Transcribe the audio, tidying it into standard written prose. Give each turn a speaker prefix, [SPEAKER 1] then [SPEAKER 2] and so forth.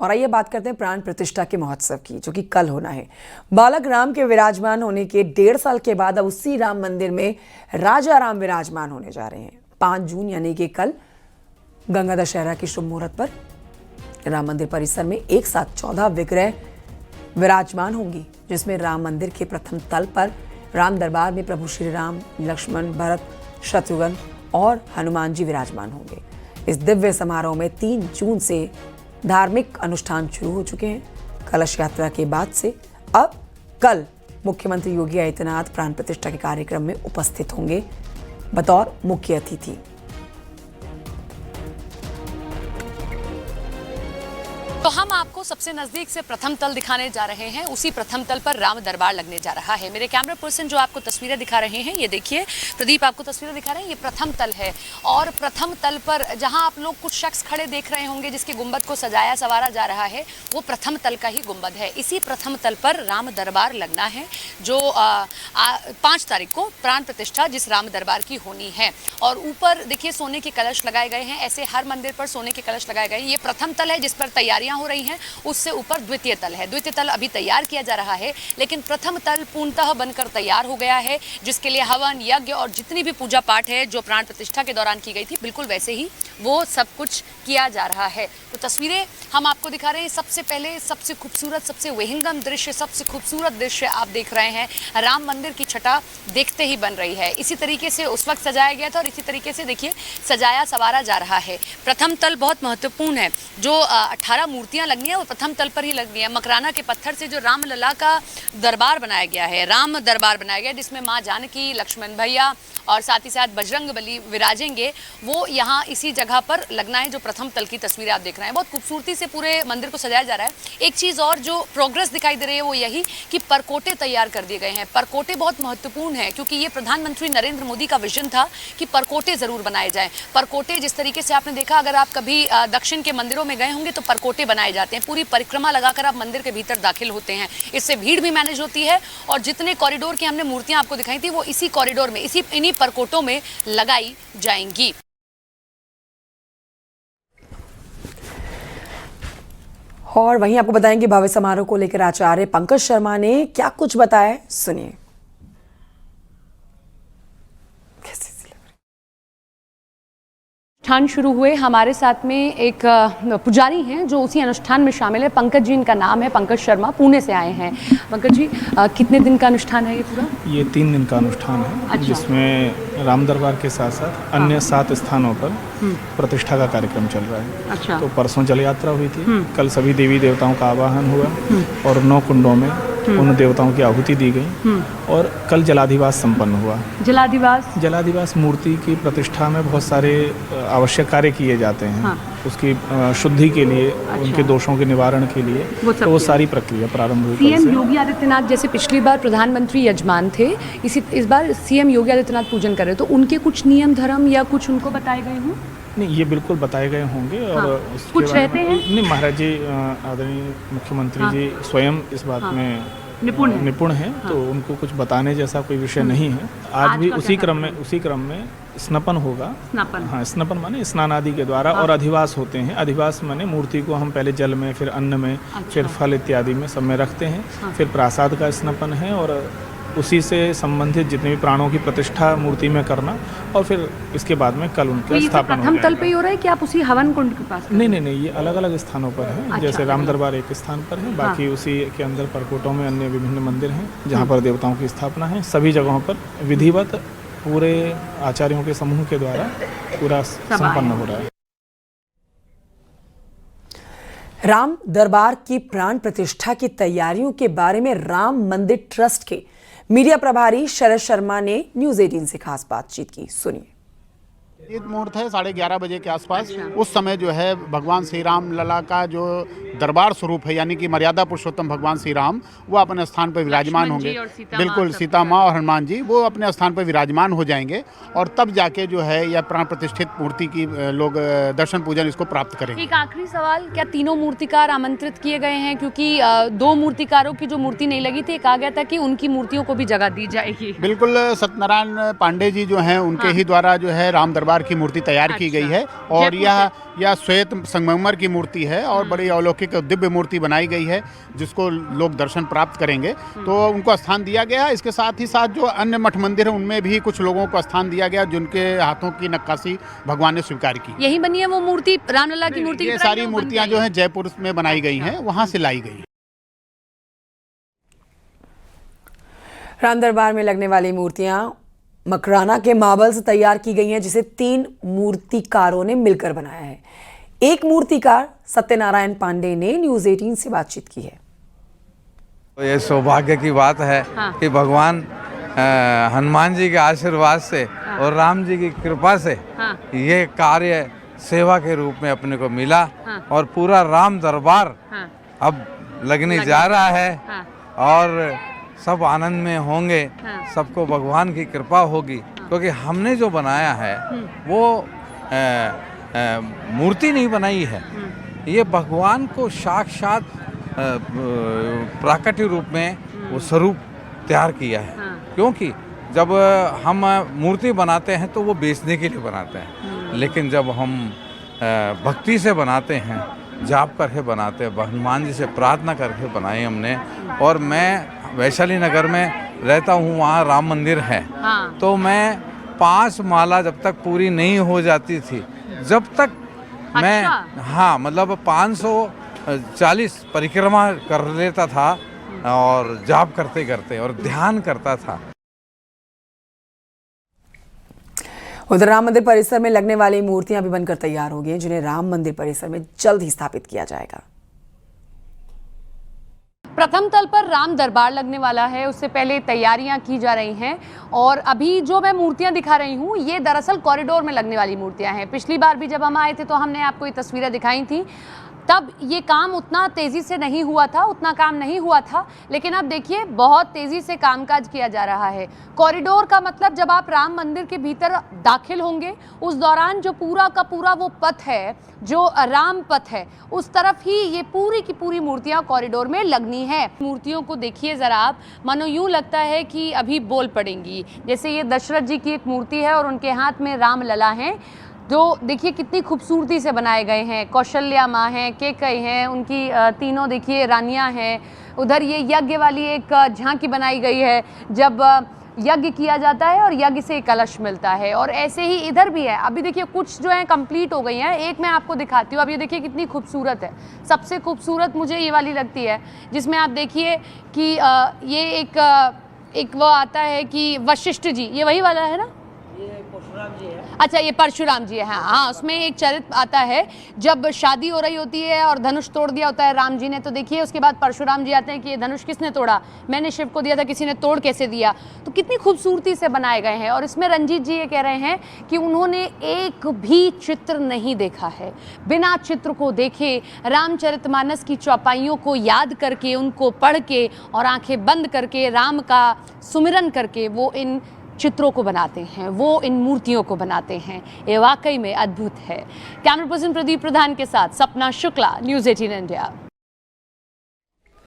[SPEAKER 1] और आइए बात करते हैं प्राण प्रतिष्ठा के महोत्सव की, जो कि कल होना है। बालक राम के विराजमान होने के 1.5 साल के बाद अब उसी राम मंदिर में राजा राम विराजमान होने जा रहे हैं। 5 जून यानी कि कल गंगा दशहरा की शुभ मुहूर्त पर राम मंदिर परिसर में एक साथ 14 विग्रह विराजमान होंगी, जिसमें राम मंदिर के प्रथम तल पर राम दरबार में प्रभु श्री राम, लक्ष्मण, भरत, शत्रुघ्न और हनुमान जी विराजमान होंगे। इस दिव्य समारोह में 3 जून से धार्मिक अनुष्ठान शुरू हो चुके हैं। कलश यात्रा के बाद से अब कल मुख्यमंत्री योगी आदित्यनाथ प्राण प्रतिष्ठा के कार्यक्रम में उपस्थित होंगे बतौर मुख्य अतिथि।
[SPEAKER 2] तो हम आपको सबसे नजदीक से प्रथम तल दिखाने जा रहे हैं। उसी प्रथम तल पर राम दरबार लगने जा रहा है। मेरे कैमरा पर्सन जो आपको तस्वीरें दिखा रहे हैं, ये देखिए, प्रदीप आपको तस्वीरें दिखा रहे हैं, ये प्रथम तल है। और प्रथम तल पर जहां आप लोग कुछ शख्स खड़े देख रहे होंगे जिसके गुंबद को सजाया सवारा जा रहा है, वो प्रथम तल का ही गुंबद है। इसी प्रथम तल पर राम दरबार लगना है, जो 5 तारीख को प्राण प्रतिष्ठा जिस राम दरबार की होनी है। और ऊपर देखिए सोने के कलश लगाए गए हैं। ऐसे हर मंदिर पर सोने के कलश लगाए गए हैं। ये प्रथम तल है जिस पर तैयारियां हो रही हैं। उससे ऊपर द्वितीय तल है। द्वितीय तल अभी तैयार किया जा रहा है, लेकिन प्रथम तल पूर्णतः बनकर तैयार हो गया है, जिसके लिए हवन, यज्ञ और जितनी भी पूजा पाठ है जो प्राण प्रतिष्ठा के दौरान की गई थी, बिल्कुल वैसे ही वो सब कुछ किया जा रहा है। तो तस्वीरें हम आपको दिखा रहे हैं। सबसे पहले सबसे खूबसूरत, सबसे विहंगम दृश्य, सबसे खूबसूरत दृश्य आप देख रहे हैं। राम मंदिर की छटा देखते ही बन रही है। इसी तरीके से उस वक्त सजाया गया था और इसी तरीके से देखिए सजाया सवारा जा रहा है। प्रथम तल बहुत महत्वपूर्ण है। जो 18 मूर्तियां लगनी है वो प्रथम तल पर ही लगनी है। मकराना के पत्थर से जो रामलला का दरबार बनाया गया है, राम दरबार बनाया गया, जिसमें माँ जानकी, लक्ष्मण भैया और साथ ही साथ बजरंग बली विराजेंगे, वो यहाँ इसी जगह पर लगना है। जो प्रथम तल की तस्वीरें आप देख रहे हैं, बहुत खूबसूरती से पूरे मंदिर को सजाया जा रहा है। एक चीज़ और जो प्रोग्रेस दिखाई दे रही है वो यही कि परकोटे तैयार कर दिए गए हैं। परकोटे बहुत महत्वपूर्ण है, क्योंकि ये प्रधानमंत्री नरेंद्र मोदी का विजन था कि परकोटे जरूर बनाए जाएं। परकोटे जिस तरीके से आपने देखा, अगर आप कभी दक्षिण के मंदिरों में गए होंगे तो परकोटे बनाए जाते हैं। पूरी परिक्रमा लगाकर आप मंदिर के भीतर दाखिल होते हैं। इससे भीड़ भी मैनेज होती है और जितने कॉरिडोर की हमने मूर्तियां आपको दिखाई थी वो इसी कॉरिडोर में, इन्हीं परकोटों में लगाई जाएंगी।
[SPEAKER 1] और वहीं आपको बताएंगे भव्य समारोह को लेकर आचार्य पंकज शर्मा ने क्या कुछ बताया, सुनिए।
[SPEAKER 2] अनुष्ठान शुरू हुए, हमारे साथ में एक पुजारी हैं जो उसी अनुष्ठान में शामिल है। पंकज जी इनका नाम है, पंकज शर्मा, पुणे से आए हैं। पंकज जी, कितने दिन का अनुष्ठान है ये पूरा?
[SPEAKER 3] ये 3 दिन का अनुष्ठान है। अच्छा। जिसमें राम दरबार के साथ साथ अन्य 7 स्थानों पर प्रतिष्ठा का कार्यक्रम चल रहा है। अच्छा। तो परसों जल यात्रा हुई थी, कल सभी देवी देवताओं का आवाहन हुआ और 9 कुंडों में उन देवताओं की आहुति दी गई और कल जलाधिवास संपन्न हुआ। जलाधिवास मूर्ति की प्रतिष्ठा में बहुत सारे आवश्यक कार्य किए जाते हैं। हाँ। उसकी शुद्धि के लिए, अच्छा, उनके दोषों के निवारण के लिए वो सारी प्रक्रिया प्रारंभ हुई।
[SPEAKER 2] सीएम योगी आदित्यनाथ जैसे पिछली बार प्रधानमंत्री यजमान थे, इस बार सीएम योगी आदित्यनाथ पूजन कर रहे, तो उनके कुछ नियम धर्म या कुछ उनको बताए गए हों?
[SPEAKER 3] नहीं, ये बिल्कुल बताए गए होंगे। और
[SPEAKER 2] हाँ, कुछ रहते हैं?
[SPEAKER 3] नहीं, महाराज जी, आदरणीय मुख्यमंत्री जी स्वयं इस बात में निपुण हैं। हाँ। तो उनको कुछ बताने जैसा कोई विषय नहीं है। आज भी उसी क्रम में स्नपन होगा। हाँ, स्नपन माने स्नान आदि के द्वारा। हाँ। और अधिवास होते हैं। अधिवास माने मूर्ति को हम पहले जल में, फिर अन्न में, अच्छा, फिर फल इत्यादि में सब में रखते हैं। हाँ। फिर प्रासाद का स्नपन है और उसी से संबंधित जितने भी प्राणों की प्रतिष्ठा मूर्ति में करना, और फिर इसके बाद में कल उनका स्थापना
[SPEAKER 2] प्रथम तल पे ही हो रहा है कि आप उसी हवन कुंड के पास?
[SPEAKER 3] नहीं, ये अलग अलग स्थानों पर है। अच्छा, जैसे राम दरबार एक स्थान पर है, बाकी उसी के अंदर परकोटों में अन्य विभिन्न मंदिर हैं जहाँ पर देवताओं की स्थापना है। सभी जगहों पर विधिवत पूरे आचार्यों के समूह के द्वारा पूरा संपन्न हो रहा है।
[SPEAKER 1] राम दरबार की प्राण प्रतिष्ठा की तैयारियों के बारे में राम मंदिर ट्रस्ट के मीडिया प्रभारी शरद शर्मा ने न्यूज़ 18 से खास बातचीत की, सुनिए।
[SPEAKER 4] मुहूर्त है 11:30 बजे के आसपास। उस समय जो है भगवान श्री राम लला का जो दरबार स्वरूप है, यानी कि मर्यादा पुरुषोत्तम भगवान श्री राम, वो अपने स्थान पर विराजमान होंगे। बिल्कुल, सीता माँ और हनुमान जी वो अपने स्थान पर विराजमान हो जाएंगे और तब जाके जो है यह प्राण प्रतिष्ठित मूर्ति की लोग दर्शन पूजन इसको प्राप्त करेंगे।
[SPEAKER 2] एक आखिरी सवाल, क्या तीनों मूर्तिकार आमंत्रित किए गए हैं? क्योंकि 2 मूर्तिकारों की जो मूर्ति नहीं लगी थी, कहा गया था कि उनकी मूर्तियों को भी जगह दी जाएगी।
[SPEAKER 4] बिल्कुल, सत्यनारायण पांडे जी जो हैं उनके ही द्वारा जो है राम दरबार की मूर्ति तैयार की गई है और यह या श्वेत संगमरमर की मूर्ति है और बड़ी अलौकिक दिव्य मूर्ति बनाई गई है जिसको लोग दर्शन प्राप्त करेंगे, तो उनको स्थान दिया गया। इसके साथ ही साथ जो अन्य मठ मंदिर है उनमें भी कुछ लोगों को स्थान दिया गया जिनके हाथों की नक्काशी भगवान ने स्वीकार की।
[SPEAKER 2] यही बनी है वो मूर्ति, रामलला की मूर्ति?
[SPEAKER 4] ये सारी मूर्तियां जो हैं जयपुर में बनाई गई हैं, वहां से लाई गई।
[SPEAKER 1] राम दरबार में लगने वाली मूर्तियां मकराना के मार्बल से तैयार की गई हैं, जिसे 3 मूर्तिकारों ने मिलकर बनाया है। एक मूर्तिकार सत्यनारायण पांडे ने न्यूज़ 18 से बातचीत की है।
[SPEAKER 5] तो ये सौभाग्य की बात है कि भगवान हनुमान जी के आशीर्वाद से और राम जी की कृपा से ये कार्य सेवा के रूप में अपने को मिला और पूरा राम दरबार अब लगने जा रहा है और सब आनंद में होंगे, सबको भगवान की कृपा होगी, क्योंकि हमने जो बनाया है वो मूर्ति नहीं बनाई है, ये भगवान को साक्षात प्राकट्य रूप में वो स्वरूप तैयार किया है। क्योंकि जब हम मूर्ति बनाते हैं तो वो बेचने के लिए बनाते हैं, लेकिन जब हम भक्ति से बनाते हैं, जाप करके बनाते हैं, हनुमान जी से प्रार्थना करके बनाई हमने। और मैं वैशाली नगर में रहता हूँ, वहाँ राम मंदिर है, तो मैं 5 माला जब तक पूरी नहीं हो जाती थी, जब तक मैं हाँ मतलब 540 परिक्रमा कर लेता था और जाप करते करते और ध्यान करता था।
[SPEAKER 1] उधर राम मंदिर परिसर में लगने वाली मूर्तियां भी बनकर तैयार हो गई हैं, जिन्हें राम मंदिर परिसर में जल्द ही स्थापित किया जाएगा।
[SPEAKER 2] प्रथम तल पर राम दरबार लगने वाला है, उससे पहले तैयारियां की जा रही हैं और अभी जो मैं मूर्तियां दिखा रही हूं ये दरअसल कॉरिडोर में लगने वाली मूर्तियां हैं। पिछली बार भी जब हम आए थे तो हमने आपको ये तस्वीरें दिखाई थी, तब ये काम उतना तेज़ी से नहीं हुआ था, उतना काम नहीं हुआ था, लेकिन अब देखिए बहुत तेज़ी से कामकाज किया जा रहा है। कॉरिडोर का मतलब जब आप राम मंदिर के भीतर दाखिल होंगे उस दौरान जो पूरा का पूरा वो पथ है, जो राम पथ है, उस तरफ ही ये पूरी की पूरी मूर्तियां कॉरिडोर में लगनी है। मूर्तियों को देखिए ज़रा आप, मानो यूँ लगता है कि अभी बोल पड़ेंगी। जैसे ये दशरथ जी की एक मूर्ति है और उनके हाथ में राम लला हैं, जो देखिए कितनी खूबसूरती से बनाए गए हैं। कौशल्या माँ हैं, केकई हैं, उनकी तीनों देखिए रानियाँ हैं। उधर ये यज्ञ वाली एक झांकी बनाई गई है, जब यज्ञ किया जाता है और यज्ञ से कलश मिलता है। और ऐसे ही इधर भी है। अभी देखिए कुछ जो है कंप्लीट हो गई हैं, एक मैं आपको दिखाती हूँ। अब ये देखिए कितनी खूबसूरत है। सबसे खूबसूरत मुझे ये वाली लगती है, जिसमें आप देखिए कि ये एक वो आता है कि वशिष्ठ जी, ये वही वाला है ना? अच्छा, ये परशुराम जी है। हाँ, उसमें एक चरित्र आता है जब शादी हो रही होती है और धनुष तोड़ दिया होता है राम जी ने, तो देखिए उसके बाद परशुराम जी आते हैं कि ये धनुष किसने तोड़ा? मैंने शिव को दिया था, किसी ने तोड़ कैसे दिया? तो कितनी खूबसूरती से बनाए गए हैं। और इसमें रंजीत जी ये कह रहे हैं कि उन्होंने एक भी चित्र नहीं देखा है, बिना चित्र को देखे रामचरितमानस की चौपाइयों को याद करके, उनको पढ़ के और आंखें बंद करके राम का सुमिरन करके वो इन चित्रों को बनाते हैं, वो इन मूर्तियों को बनाते हैं। ये वाकई में अद्भुत है। कैमरा पर्सन प्रदीप प्रधान के साथ सपना शुक्ला, न्यूज़ 18 इंडिया।